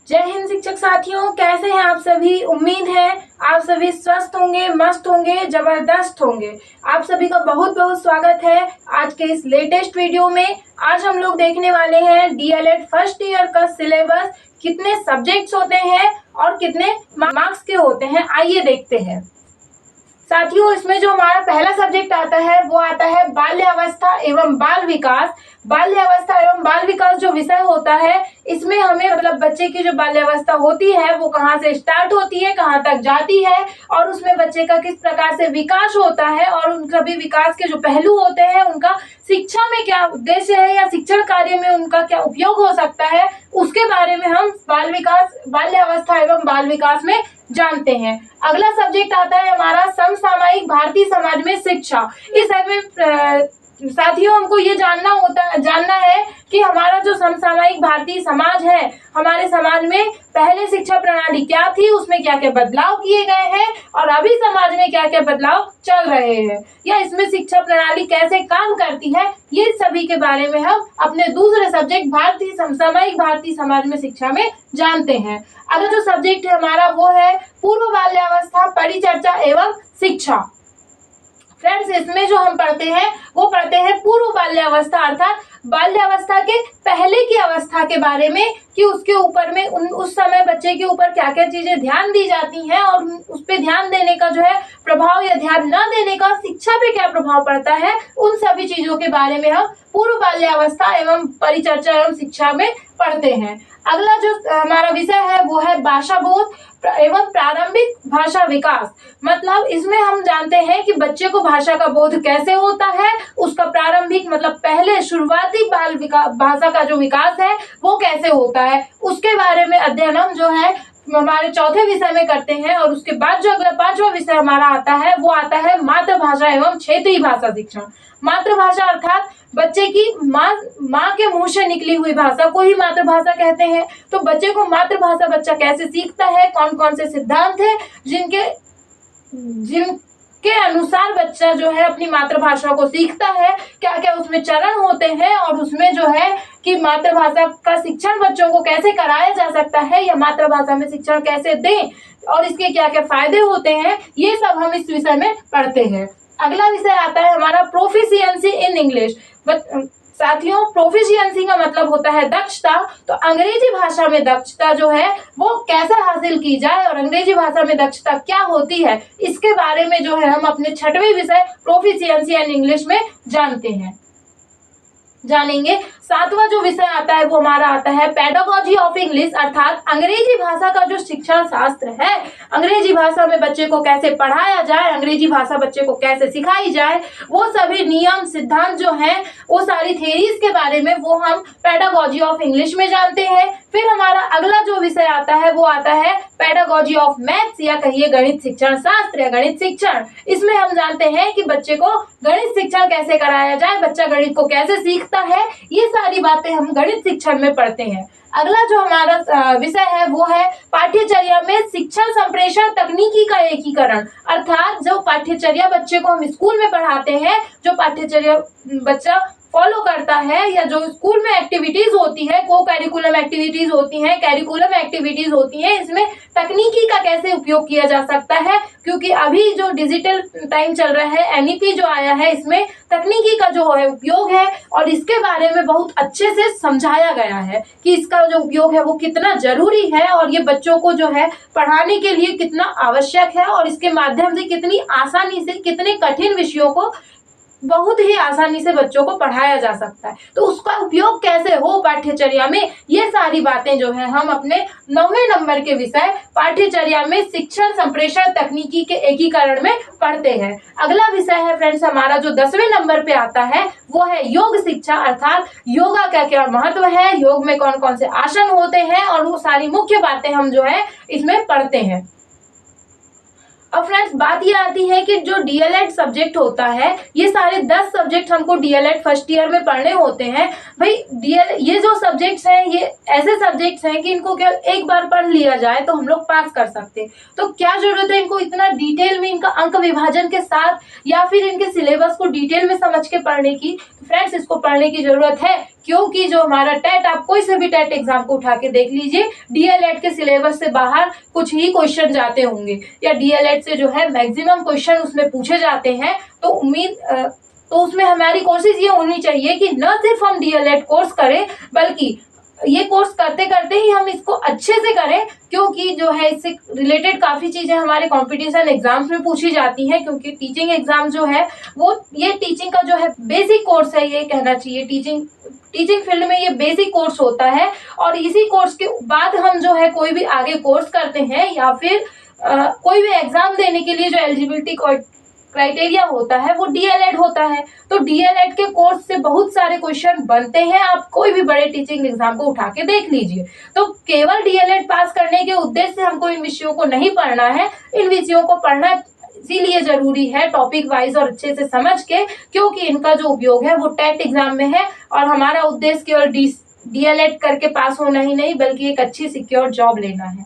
जय हिंद शिक्षक साथियों, कैसे हैं आप सभी। उम्मीद है आप सभी स्वस्थ होंगे, मस्त होंगे, जबरदस्त होंगे। आप सभी का बहुत बहुत स्वागत है आज के इस लेटेस्ट वीडियो में। आज हम लोग देखने वाले हैं डीएलएड फर्स्ट ईयर का सिलेबस, कितने सब्जेक्ट्स होते हैं और कितने मार्क्स के होते हैं, आइए देखते हैं। साथियों, इसमें जो हमारा पहला सब्जेक्ट आता है वो आता है बाल्यावस्था एवं बाल विकास। बाल्यावस्था एवं बाल विकास जो विषय होता है, इसमें हमें मतलब बच्चे की जो बाल्यावस्था होती है वो कहाँ से स्टार्ट होती है, कहाँ तक जाती है और उसमें बच्चे का किस प्रकार से विकास होता है और उन सभी विकास के जो पहलू होते हैं उनका शिक्षा में क्या उद्देश्य है या शिक्षण कार्य में उनका क्या उपयोग हो सकता है, उसके बारे में हम बाल्यावस्था एवं बाल विकास में जानते हैं। अगला सब्जेक्ट आता है हमारा समसामयिक भारतीय समाज में शिक्षा। इस में साथियों हमको ये जानना है कि हमारा जो समसामयिक भारतीय समाज है, हमारे समाज में पहले शिक्षा प्रणाली क्या थी, उसमें क्या क्या बदलाव किए गए हैं और अभी समाज में क्या क्या बदलाव चल रहे हैं, या इसमें शिक्षा प्रणाली कैसे काम करती है, ये सभी के बारे में हम अपने दूसरे सब्जेक्ट समसामयिक भारतीय समाज में शिक्षा में जानते हैं। अगला जो सब्जेक्ट है हमारा वो है पूर्व बाल्यावस्था परिचर्चा एवं शिक्षा। फ्रेंड्स, इसमें जो हम पढ़ते हैं वो पढ़ते हैं पूर्व बाल्यावस्था अर्थात बाल्यावस्था के पहले की अवस्था के बारे में, कि उसके ऊपर में उस समय बच्चे के ऊपर क्या क्या चीजें ध्यान दी जाती हैं और उस पे ध्यान देने का जो है प्रभाव या ध्यान न देने का शिक्षा पे क्या प्रभाव पड़ता है, उन सभी चीजों के बारे में हम पूर्व बाल्यावस्था एवं परिचर्चा एवं शिक्षा में पढ़ते हैं। अगला जो हमारा विषय है वो है भाषा बोध एवं प्रारंभिक भाषा विकास। मतलब इसमें हम जानते हैं कि बच्चे को भाषा का बोध कैसे होता है, उसका प्रारंभिक मतलब पहले शुरुआती भाषा का जो विकास है वो कैसे होता है, उसके बारे में अध्ययन हम जो है हमारे चौथे विषय में करते हैं। और उसके बाद जो अगला पांचवा विषय हमारा आता है वो आता है मातृभाषा एवं क्षेत्रीय भाषा शिक्षण। मातृभाषा अर्थात बच्चे की माँ के मुंह से निकली हुई भाषा को ही मातृभाषा कहते हैं। तो बच्चे को मातृभाषा बच्चा कैसे सीखता है, कौन कौन से सिद्धांत है जिनके अनुसार बच्चा जो है अपनी मातृभाषा को सीखता है, क्या क्या उसमें चरण होते हैं और उसमें जो है कि मातृभाषा का शिक्षण बच्चों को कैसे कराया जा सकता है या मातृभाषा में शिक्षण कैसे दें और इसके क्या क्या फायदे होते हैं, ये सब हम इस विषय में पढ़ते हैं। अगला विषय आता है हमारा प्रोफिशिएंसी इन इंग्लिश। साथियों, प्रोफिशिएंसी का मतलब होता है दक्षता। तो अंग्रेजी भाषा में दक्षता जो है वो कैसे हासिल की जाए और अंग्रेजी भाषा में दक्षता क्या होती है, इसके बारे में जो है हम अपने छठवें विषय प्रोफिशिएंसी इन इंग्लिश में जानेंगे। सातवां जो विषय आता है वो हमारा आता है पेडागोजी ऑफ इंग्लिश अर्थात अंग्रेजी भाषा का जो शिक्षण शास्त्र है, अंग्रेजी भाषा में बच्चे को कैसे पढ़ाया जाए, अंग्रेजी भाषा बच्चे को कैसे सिखाई जाए, वो सभी नियम सिद्धांत जो हैं वो सारी थ्योरीज के बारे में वो हम पेडागोजी ऑफ इंग्लिश में जानते हैं। फिर हमारा अगला जो विषय आता है वो आता है पेडागोजी ऑफ मैथ्स या कहिए गणित शिक्षण शास्त्र या गणित शिक्षण। इसमें हम जानते हैं कि बच्चे को गणित शिक्षण कैसे कराया जाए, बच्चा गणित को कैसे सीखता है, ये सारी बातें हम गणित शिक्षण में पढ़ते हैं। अगला जो हमारा विषय है वो है पाठ्यचर्या में शिक्षण संप्रेषण तकनीकी का एकीकरण। अर्थात जो पाठ्यचर्या बच्चे को हम स्कूल में पढ़ाते हैं, जो पाठ्यचर्या बच्चा फॉलो करता है या जो स्कूल में एक्टिविटीज होती है, को करिकुलम एक्टिविटीज होती हैं, करिकुलम एक्टिविटीज होती हैं, इसमें तकनीकी का कैसे उपयोग किया जा सकता है, क्योंकि अभी जो डिजिटल टाइम चल रहा है, एनईपी जो आया है, इसमें तकनीकी का जो है उपयोग है और इसके बारे में बहुत अच्छे से समझाया गया है कि इसका जो उपयोग है वो कितना जरूरी है और ये बच्चों को जो है पढ़ाने के लिए कितना आवश्यक है और इसके माध्यम से कितनी आसानी से कितने कठिन विषयों को बहुत ही आसानी से बच्चों को पढ़ाया जा सकता है। तो उसका उपयोग कैसे हो पाठ्यचर्या में, ये सारी बातें जो है हम अपने 9वें नंबर के विषय पाठ्यचर्या में शिक्षण संप्रेषण तकनीकी के एकीकरण में पढ़ते हैं। अगला विषय है फ्रेंड्स हमारा जो 10वें नंबर पे आता है वो है योग शिक्षा अर्थात योगा का क्या महत्व है, योग में कौन कौन से आसन होते हैं और वो सारी मुख्य बातें हम जो है इसमें पढ़ते हैं। अब फ्रेंड्स बात ये आती है कि जो डीएलएड सब्जेक्ट होता है, ये सारे 10 सब्जेक्ट हमको डीएलएड फर्स्ट ईयर में पढ़ने होते हैं। भाई ये जो सब्जेक्ट्स हैं ये ऐसे सब्जेक्ट्स हैं कि इनको केवल एक बार पढ़ लिया जाए तो हम लोग पास कर सकते हैं। तो क्या जरूरत है इनको इतना डिटेल में इनका अंक विभाजन के साथ या फिर इनके सिलेबस को डिटेल में समझ के पढ़ने की। फ्रेंड्स इसको पढ़ने की जरूरत है, क्योंकि जो हमारा टेट, आप कोई से भी टेट एग्जाम को उठा के देख लीजिए, डीएलएड के सिलेबस से बाहर कुछ ही क्वेश्चन जाते होंगे, या डीएलएड से जो है मैक्सिमम क्वेश्चन उसमें पूछे जाते हैं। तो उसमें हमारी कोशिश ये होनी चाहिए कि न सिर्फ हम डीएलएड कोर्स करें, बल्कि ये कोर्स करते करते ही हम इसको अच्छे से करें, क्योंकि जो है इससे रिलेटेड काफ़ी चीज़ें हमारे कंपटीशन एग्जाम्स में पूछी जाती हैं। क्योंकि टीचिंग एग्जाम जो है वो ये टीचिंग का जो है बेसिक कोर्स है, ये कहना चाहिए। टीचिंग फील्ड में ये बेसिक कोर्स होता है, और इसी कोर्स के बाद हम जो है कोई भी आगे कोर्स करते हैं, या फिर कोई भी एग्जाम देने के लिए जो एलिजिबिलिटी क्राइटेरिया होता है वो डीएलएड होता है। तो डीएलएड के कोर्स से बहुत सारे क्वेश्चन बनते हैं, आप कोई भी बड़े टीचिंग एग्जाम को उठा के देख लीजिए। तो केवल डीएलएड पास करने के उद्देश्य से हमको इन विषयों को नहीं पढ़ना है, इन विषयों को पढ़ना इसीलिए जरूरी है टॉपिक वाइज और अच्छे से समझ के, क्योंकि इनका जो उपयोग है वो टेट एग्जाम में है, और हमारा उद्देश्य केवल डीएलएड करके पास होना ही नहीं, बल्कि एक अच्छी सिक्योर जॉब लेना है।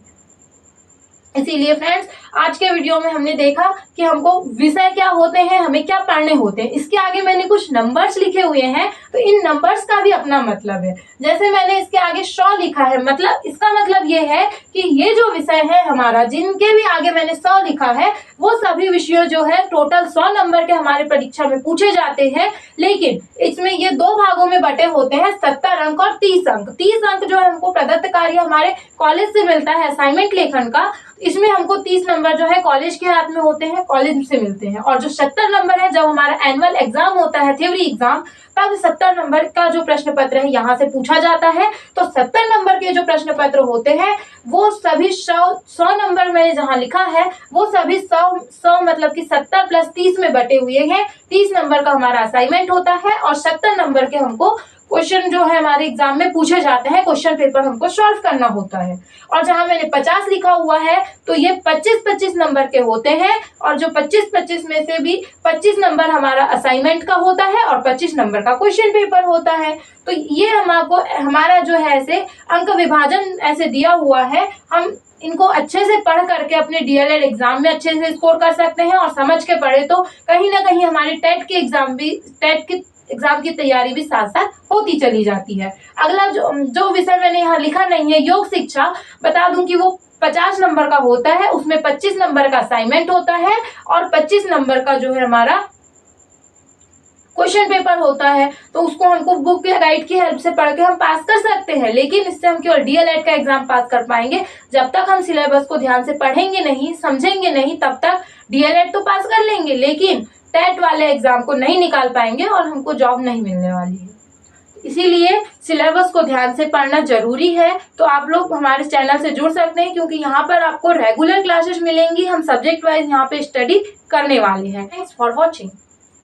इसीलिए फ्रेंड्स आज के वीडियो में हमने देखा कि हमको विषय क्या होते हैं, हमें क्या पढ़ने होते हैं। इसके आगे मैंने कुछ नंबर्स लिखे हुए हैं, तो इन नंबर्स का भी अपना मतलब है। जैसे मैंने इसके आगे 100 लिखा है, मतलब इसका मतलब ये है कि ये जो विषय है हमारा, जिनके भी आगे मैंने 100 लिखा है, वो सभी विषय जो है टोटल 100 नंबर के हमारे परीक्षा में पूछे जाते हैं। लेकिन इसमें ये 2 भागों में बटे होते हैं, 70 अंक और 30 अंक। 30 अंक जो है हमको प्रदत्त कार्य हमारे कॉलेज से मिलता है, असाइनमेंट लेखन का। इसमें हमको 30 नंबर जो है कॉलेज के हाथ में होते हैं, कॉलेज से मिलते हैं। और जो 70 नंबर है, जब हमारा एनुअल एग्जाम होता है, थ्योरी एग्जाम, तब 70 नंबर का जो प्रश्न पत्र है यहाँ से पूछा जाता है। तो 70 नंबर के जो प्रश्न पत्र होते हैं वो सभी 100 नंबर मैंने जहाँ लिखा है, वो सभी 100 मतलब कि 70 प्लस 30 में बटे हुए हैं। 30 नंबर का हमारा असाइनमेंट होता है, और 70 नंबर के हमको क्वेश्चन जो है हमारे एग्जाम में पूछे जाते हैं, क्वेश्चन पेपर हमको सॉल्व करना होता है। और जहां मैंने 50 लिखा हुआ है, तो ये 25-25 नंबर के होते हैं, और जो 25-25 में से भी 25 नंबर हमारा असाइनमेंट का होता है, और 25 नंबर का क्वेश्चन पेपर होता है। तो ये हमारा जो है ऐसे अंक विभाजन ऐसे दिया हुआ है। हम इनको अच्छे से पढ़ करके अपने डीएलएड एग्जाम में अच्छे से स्कोर कर सकते हैं, और समझ के पढ़े तो कहीं ना कहीं हमारी टेट की एग्जाम की तैयारी भी साथ साथ होती चली जाती है। अगला जो विषय मैंने यहाँ लिखा नहीं है, योग शिक्षा, बता दूं कि वो 50 नंबर का होता है। उसमें 25 नंबर का असाइनमेंट होता है, और 25 नंबर का जो है हमारा क्वेश्चन पेपर होता है। तो उसको हमको बुक या गाइड की हेल्प से पढ़ के हम पास कर सकते हैं, लेकिन इससे हम केवल डीएलएड का एग्जाम पास कर पाएंगे। जब तक हम सिलेबस को ध्यान से पढ़ेंगे नहीं, समझेंगे नहीं, तब तक डीएलएड तो पास कर लेंगे, लेकिन टेट वाले एग्जाम को नहीं निकाल पाएंगे, और हमको जॉब नहीं मिलने वाली है। इसीलिए सिलेबस को ध्यान से पढ़ना जरूरी है। तो आप लोग हमारे चैनल से जुड़ सकते हैं, क्योंकि यहाँ पर आपको रेगुलर क्लासेस मिलेंगी। हम सब्जेक्ट वाइज यहाँ पे स्टडी करने वाले हैं। Thanks for watching.